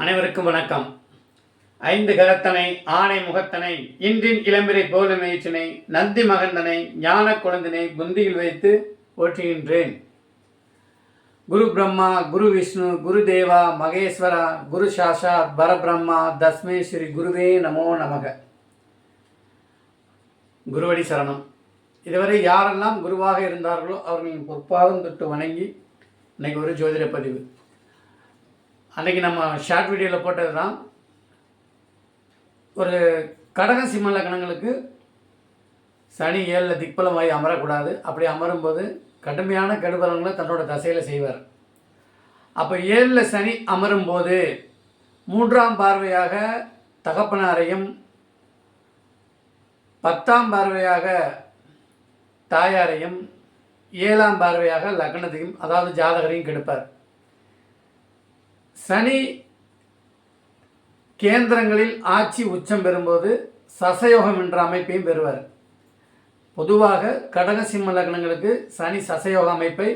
அனைவருக்கும் வணக்கம். ஐந்து கரத்தனை ஆணை முகத்தனை இன்றின் இளம்பிரை போல மேய்ச்சினை நந்தி மகந்தனை ஞான குழந்தினை புந்தியில் வைத்து போற்றுகின்றேன். குரு பிரம்மா, குரு விஷ்ணு, குரு தேவா மகேஸ்வரா, குரு சாஷாத் பரபிரம்மா தஸ்மே ஸ்ரீ குருவே நமோ நமக. குருவடி சரணம். இதுவரை யாரெல்லாம் குருவாக இருந்தார்களோ அவர்களின் பொற்பாதம் தொட்டு வணங்கி இன்னைக்கு ஒரு ஜோதிட பதிவு. அன்றைக்கி நம்ம ஷார்ட் வீடியோவில் போட்டது தான். ஒரு கடக சிம்ம லக்னங்களுக்கு சனி 7 திக்பலம் வாங்கி அமரக்கூடாது. அப்படி அமரும்போது கடுமையான கெடுபலங்களை தன்னோட தசையில் செய்வார். அப்போ 7 சனி அமரும்போது 3ஆம் பார்வையாக தகப்பனாரையும் 10ஆம் பார்வையாக தாயாரையும் 7ஆம் பார்வையாக லக்னத்தையும் அதாவது ஜாதகரையும் கெடுப்பார். சனி கேந்திரங்களில் ஆட்சி உச்சம் பெறும்போது சசயோகம் என்ற அமைப்பையும் பெறுவார். பொதுவாக கடக சிம்ம லக்னங்களுக்கு சனி சசயோக அமைப்பை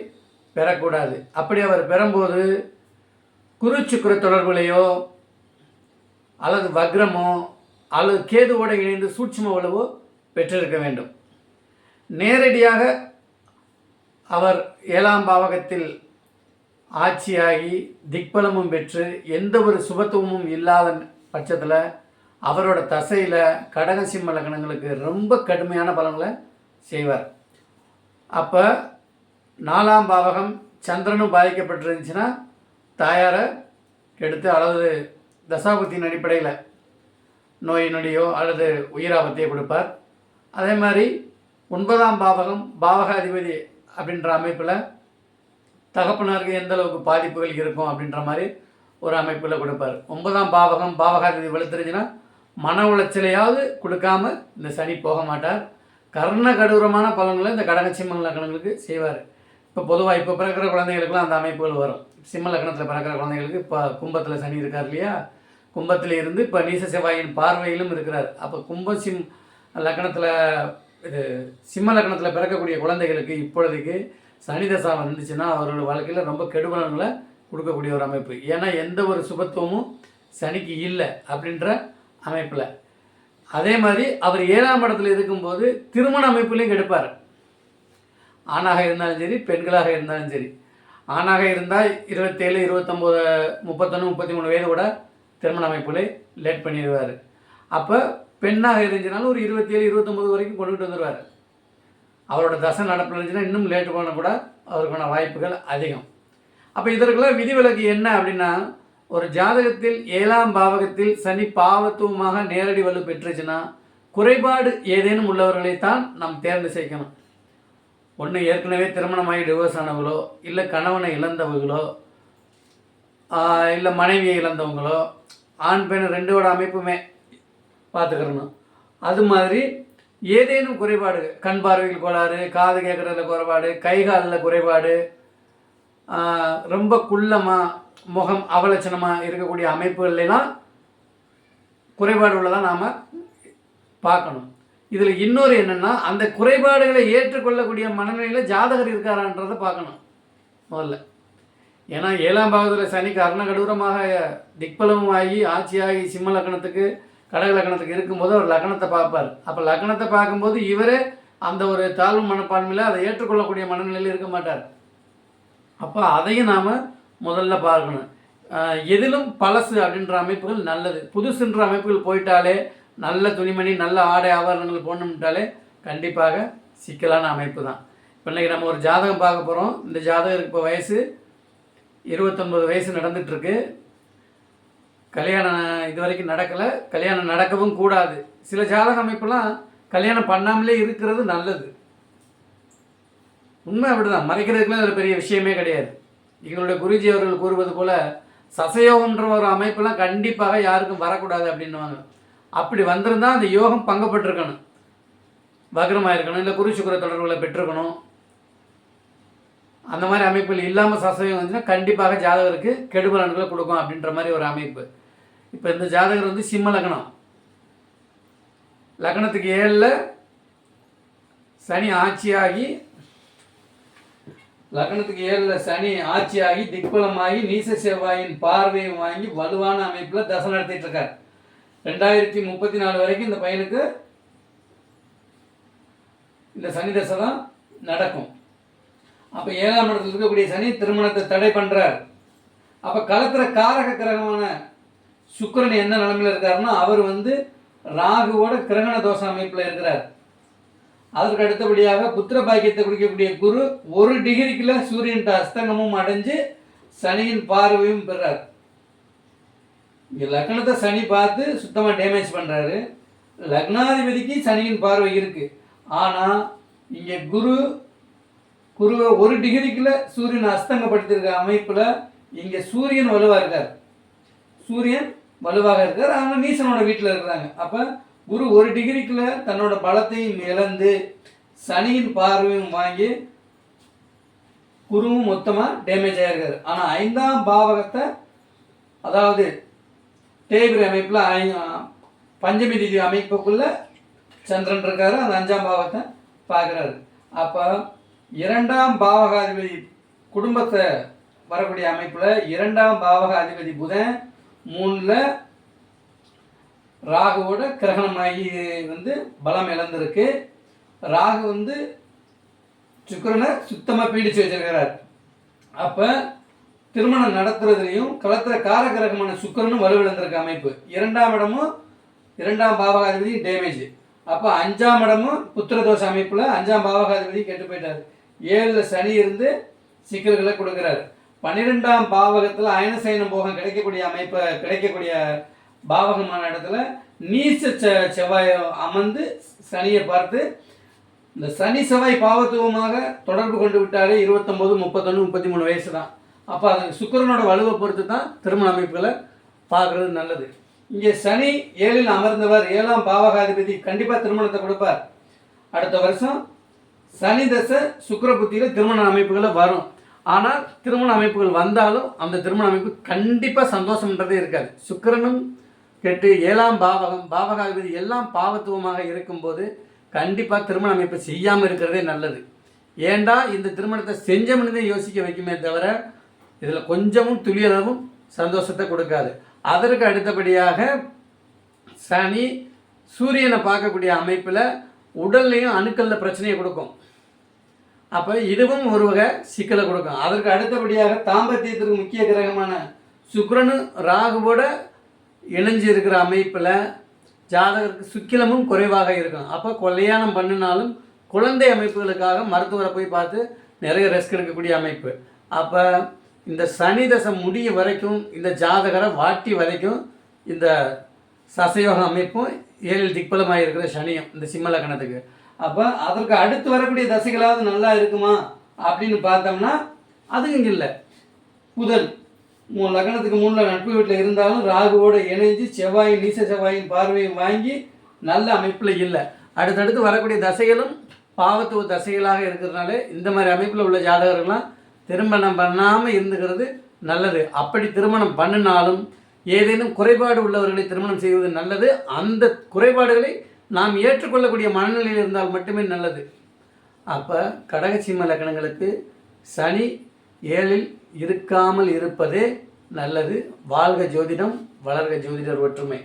பெறக்கூடாது. அப்படி அவர் பெறும்போது குரு சுக்கிர தொடர்புலையோ அல்லது வக்ரமோ அல்லது கேதுவோடு இணைந்து சூட்சும வலுவோ பெற்றிருக்க வேண்டும். நேரடியாக அவர் 7ஆம் பாவகத்தில் ஆட்சியாகி திக்பலமும் பெற்று எந்த ஒரு சுபத்துவமும் இல்லாத பட்சத்தில் அவரோட தசையில் கடக சிம்ம லக்னங்களுக்கு ரொம்ப கடுமையான பலன்களை செய்வார். அப்போ 4ஆம் பாவகம் சந்திரனும் பாதிக்கப்பட்டிருந்துச்சுன்னா தாயாரை கெடுத்து அல்லது தசாபுத்தியின் அடிப்படையில் நோய் நொடியோ அல்லது உயிராபத்தையோ கொடுப்பார். அதே மாதிரி 9ஆம் பாவகம் பாவகாதிபதி அப்படின்ற அமைப்பில் தகப்பனாருக்கு எந்த அளவுக்கு பாதிப்புகள் இருக்கும் அப்படின்ற மாதிரி ஒரு அமைப்பில் கொடுப்பார். 9ஆம் பாவகம் பாவகாதிபதி வலுத்துருச்சுன்னா மன உளைச்சலையாவது கொடுக்காம இந்த சனி போக மாட்டார். கர்ண கடூரமான பலன்களை இந்த கடக சிம்ம லக்னங்களுக்கு செய்வார். இப்போ பொதுவாக இப்போ பிறக்கிற குழந்தைகளுக்குலாம் அந்த அமைப்புகள் வரும். சிம்ம லக்னத்தில் பிறக்கிற குழந்தைகளுக்கு இப்போ கும்பத்தில் சனி இருக்கார் இல்லையா, கும்பத்தில் இருந்து இப்போ நீச செவ்வாயின் பார்வையிலும் இருக்கிறார். அப்போ லக்னத்தில் இது சிம்ம லக்னத்தில் பிறக்கக்கூடிய குழந்தைகளுக்கு இப்பொழுதுக்கு சனி தசா வந்துச்சுன்னா அவரோட வாழ்க்கையில் ரொம்ப கெடுபலன்களை கொடுக்கக்கூடிய ஒரு அமைப்பு. ஏன்னா எந்த ஒரு சுபத்துவமும் சனிக்கு இல்லை அப்படின்ற அமைப்பில். அதே மாதிரி அவர் 7ஆம் இடத்துல இருக்கும்போது திருமண அமைப்புலையும் கெடுப்பார். ஆணாக இருந்தாலும் சரி பெண்களாக இருந்தாலும் சரி. ஆணாக இருந்தால் 27, 29, 31, 33 வயது கூட திருமண அமைப்புல லேட் பண்ணிடுவார். அப்போ பெண்ணாக இருந்துச்சுனாலும் ஒரு 27, 29 வரைக்கும் கொண்டுகிட்டு வந்துடுவார். அவரோட தசை நடப்பில் இருந்துச்சுன்னா இன்னும் லேட்டு பண்ண கூட அவருக்கான வாய்ப்புகள் அதிகம். அப்போ இதற்கெல்லாம் விதிவிலக்கு என்ன அப்படின்னா, ஒரு ஜாதகத்தில் 7ஆம் பாவகத்தில் சனி பாவத்துவமாக நேரடி வலு பெற்றுச்சுன்னா குறைபாடு ஏதேனும் உள்ளவர்களைத்தான் நாம் தேர்ந்து செய்யணும். ஒன்று ஏற்கனவே திருமணமாகி டிவோர்ஸ் ஆனவங்களோ, இல்லை கணவனை இழந்தவங்களோ, இல்லை மனைவியை இழந்தவங்களோ, ஆண் பெண் ரெண்டோட அமைப்புமே பார்த்துக்கிறணும். அது மாதிரி ஏதேனும் குறைபாடு, கண் பார்வையில் கோளாறு, காது கேட்குறதுல குறைபாடு, கை காலில் குறைபாடு, ரொம்ப குள்ளமாக முகம் அவலட்சணமாக இருக்கக்கூடிய அமைப்புகள்லாம் குறைபாடு உள்ளதாக நாம் பார்க்கணும். இதில் இன்னொரு என்னென்னா, அந்த குறைபாடுகளை ஏற்றுக்கொள்ளக்கூடிய மனநிலையில் ஜாதகர் இருக்காரான்றதை பார்க்கணும் முதல்ல. ஏன்னா 7ஆம் பாவத்தில் சனி கர்ணகடூரமாக திக்பலமும் ஆகி ஆட்சியாகி சிம்ம லக்னத்துக்கு கடக லக்னத்துக்கு இருக்கும்போது அவர் லக்னத்தை பார்ப்பார். அப்போ லக்னத்தை பார்க்கும்போது இவரே அந்த ஒரு தாழ்வு மனப்பான்மையில் அதை ஏற்றுக்கொள்ளக்கூடிய மனநிலையில் இருக்க மாட்டார். அப்போ அதையும் நாம் முதல்ல பார்க்கணும். எதிலும் பழசு அப்படின்ற அமைப்புகள் நல்லது. புதுசுன்ற அமைப்புகள் போயிட்டாலே, நல்ல துணிமணி நல்ல ஆடை ஆபரணங்கள் போடணும்ட்டாலே கண்டிப்பாக சிக்கலான அமைப்பு தான். இப்போ இன்றைக்கி நம்ம ஒரு ஜாதகம் பார்க்க போகிறோம். இந்த ஜாதகருக்கு இப்போ வயசு 29 வயசு நடந்துகிட்ருக்கு. கல்யாணம் இது வரைக்கும் நடக்கலை, கல்யாணம் நடக்கவும் கூடாது. சில ஜாதக அமைப்பெல்லாம் கல்யாணம் பண்ணாமலே இருக்கிறது நல்லது. உண்மை அப்படிதான், மறைக்கிறதுக்குலாம் அதில் பெரிய விஷயமே கிடையாது. எங்களுடைய குருஜி அவர்கள் கூறுவது போல் சசயோகம்ன்ற ஒரு அமைப்பெல்லாம் கண்டிப்பாக யாருக்கும் வரக்கூடாது அப்படின்னுவாங்க. அப்படி வந்திருந்தால் அந்த யோகம் பங்கப்பட்டிருக்கணும், வக்ரமாக இருக்கணும், இல்லை குரு சுக்கிர தொடர்புகளை பெற்றிருக்கணும். அந்த மாதிரி அமைப்புகள் இல்லாமல் சசயோகம் வந்துச்சுன்னா கண்டிப்பாக ஜாதகருக்கு கெடுபலன்களை கொடுக்கும் அப்படின்ற மாதிரி ஒரு அமைப்பு. இப்போ இந்த ஜாதகர் வந்து சிம்ம லக்னம், லக்னத்துக்கு 7ல் சனி ஆட்சியாகி லக்னத்துக்கு 7ல் சனி ஆட்சியாகி திக்பலமாகி நீச செவ்வாயின் பார்வையும் வாங்கி வலுவான அமைப்பில் தசை நடத்திட்டு இருக்கார். 2034 வரைக்கும் இந்த பையனுக்கு இந்த சனி தசை தான் நடக்கும். அப்போ 7ஆம் இடத்துல இருக்கக்கூடிய சனி திருமணத்தை தடை பண்ணுறார். அப்போ களத்திர காரக கிரகமான சுக்கிரன் என்ன நிலைமையில் இருக்காருன்னா அவர் ராகுவோட கிரகண தோஷ அமைப்பில் இருக்கிறார். அதற்கு அடுத்தபடியாக புத்திர பாக்கியத்தை குடிக்கக்கூடிய குரு 1 டிகிரிக்குள்ள சூரியன் அஸ்தங்கமும் அடைஞ்சு சனியின் பார்வையும் பெறார். இங்கே லக்னத்தை சனி பார்த்து சுத்தமாக டேமேஜ் பண்ணுறாரு. லக்னாதிபதிக்கு சனியின் பார்வை இருக்குது. ஆனால் இங்கே குருவை 1 டிகிரிக்குள்ள சூரியன் அஸ்தங்கப்படுத்தியிருக்க அமைப்பில் இங்கே சூரியன் வலுவாக இருக்கார். ஆனால் நீசனோட வீட்டில் இருக்கிறாங்க. அப்போ குரு 1 டிகிரிக்குள்ள தன்னோட பலத்தையும் இழந்து சனியின் பார்வையும் வாங்கி குருவும் மொத்தமாக டேமேஜ் ஆகிருக்காரு. ஆனால் 5ஆம் பாவகத்தை அதாவது தேய்பிரை அமைப்பில் பஞ்சமி திதி அமைப்புக்குள்ள சந்திரன் இருக்காரு. அந்த 5ஆம் பாவத்தை பார்க்குறாரு. அப்போ 2ஆம் பாவகாதிபதி குடும்பத்தை வரக்கூடிய அமைப்பில் 2ஆம் பாவகாதிபதி புதன் 3ல் ராகுவோட கிரகணமாகி பலம் இழந்திருக்கு. ராகு சுக்கிரனை சுத்தமாக பீடிச்சு வச்சிருக்கிறார். அப்போ திருமணம் நடத்துறதுலையும் களத்திர காரகிரகமான சுக்கிரனும் வலுவிழந்திருக்க அமைப்பு. 2ஆம் இடமும் 2ஆம் பாவகாதிபதி டேமேஜ். அப்போ 5ஆம் இடமும் புத்திரதோஷ அமைப்பில் 5ஆம் பாவகாதிபதி கெட்டு போயிட்டார். 7ல் சனி இருந்து சிக்கல்களை கொடுக்குறாரு. 12ஆம் பாவகத்தில் அயனசயனம் போகம் கிடைக்கக்கூடிய பாவகமான இடத்துல நீச செவ்வாய் அமர்ந்து சனியை பார்த்து இந்த சனி செவ்வாய் பாவத்துவமாக தொடர்பு கொண்டு விட்டாலே 29, 31, 33 வயசு தான். அப்போ அது சுக்கிரனோட வலுவை பொறுத்து தான் திருமண அமைப்புகளை பார்க்குறது நல்லது. இங்கே சனி 7ல் அமர்ந்தவர் 7ஆம் பாவகாதிபதி கண்டிப்பாக திருமணத்தை கொடுப்பார். அடுத்த வருஷம் சனி தசை சுக்கிர புத்தியில் திருமண அமைப்புகளை வரும். ஆனால் திருமண அமைப்புகள் வந்தாலும் அந்த திருமண அமைப்பு கண்டிப்பாக சந்தோஷம்ன்றதே இருக்காது. சுக்கிரனும் கெட்டு 7ஆம் பாவகாதிபதி எல்லாம் பாவத்துவமாக இருக்கும்போது கண்டிப்பாக திருமண அமைப்பு செய்யாமல் இருக்கிறதே நல்லது. ஏண்டா இந்த திருமணத்தை செஞ்சோம்னு யோசிக்க வைக்குமே தவிர இதில் கொஞ்சமும் துளியளவும் சந்தோஷத்தை கொடுக்காது. அதற்கு அடுத்தபடியாக சனி சூரியனை பார்க்கக்கூடிய அமைப்பில் உடல்லையும் அணுக்களில் பிரச்சனையை கொடுக்கும். அப்போ இதுவும் ஒரு வகை சிக்கலை கொடுக்கும். அதற்கு அடுத்தபடியாக தாம்பத்தியத்திற்கு முக்கிய கிரகமான சுக்கிரனு ராகுவோட இணைஞ்சு இருக்கிற அமைப்பில் ஜாதகருக்கு சுக்கிலமும் குறைவாக இருக்கும். அப்போ கல்யாணம் பண்ணினாலும் குழந்தை அமைப்புகளுக்காக மருத்துவரை போய் பார்த்து நிறைய ரெஸ்க் எடுக்கக்கூடிய அமைப்பு. அப்போ இந்த சனி தசை முடிய வரைக்கும் இந்த ஜாதகரை வாட்டி வரைக்கும் இந்த சசயோக அமைப்பும் 7ல் திக்பலமாக இருக்கிற சனியும் இந்த சிம்ம லக்னத்துக்கு. அப்போ அதற்கு அடுத்து வரக்கூடிய தசைகளாவது நல்லா இருக்குமா அப்படின்னு பார்த்தோம்னா அதுவும் இல்லை. புதன் லக்னத்துக்கு 3ல் நட்பு வீட்டில் இருந்தாலும் ராகுவோடு இணைஞ்சு செவ்வாயின் நீச செவ்வாயின் பார்வையும் வாங்கி நல்ல அமைப்பில் இல்லை. அடுத்தடுத்து வரக்கூடிய தசைகளும் பாவத்துவ தசைகளாக இருக்கிறதுனால இந்த மாதிரி அமைப்பில் உள்ள ஜாதகர்கள்லாம் திருமணம் பண்ணாமல் இருந்துக்கிறது நல்லது. அப்படி திருமணம் பண்ணினாலும் ஏதேனும் குறைபாடு உள்ளவர்களை திருமணம் செய்வது நல்லது. அந்த குறைபாடுகளை நாம் ஏற்றுக்கொள்ளக்கூடிய மனநிலையில் இருந்தால் மட்டுமே நல்லது. அப்போ கடகசிம்ம லக்னங்களுக்கு சனி 7ல் இருக்காமல் இருப்பதே நல்லது. வாழ்க ஜோதிடம், வளர்க ஜோதிடர் ஒற்றுமை.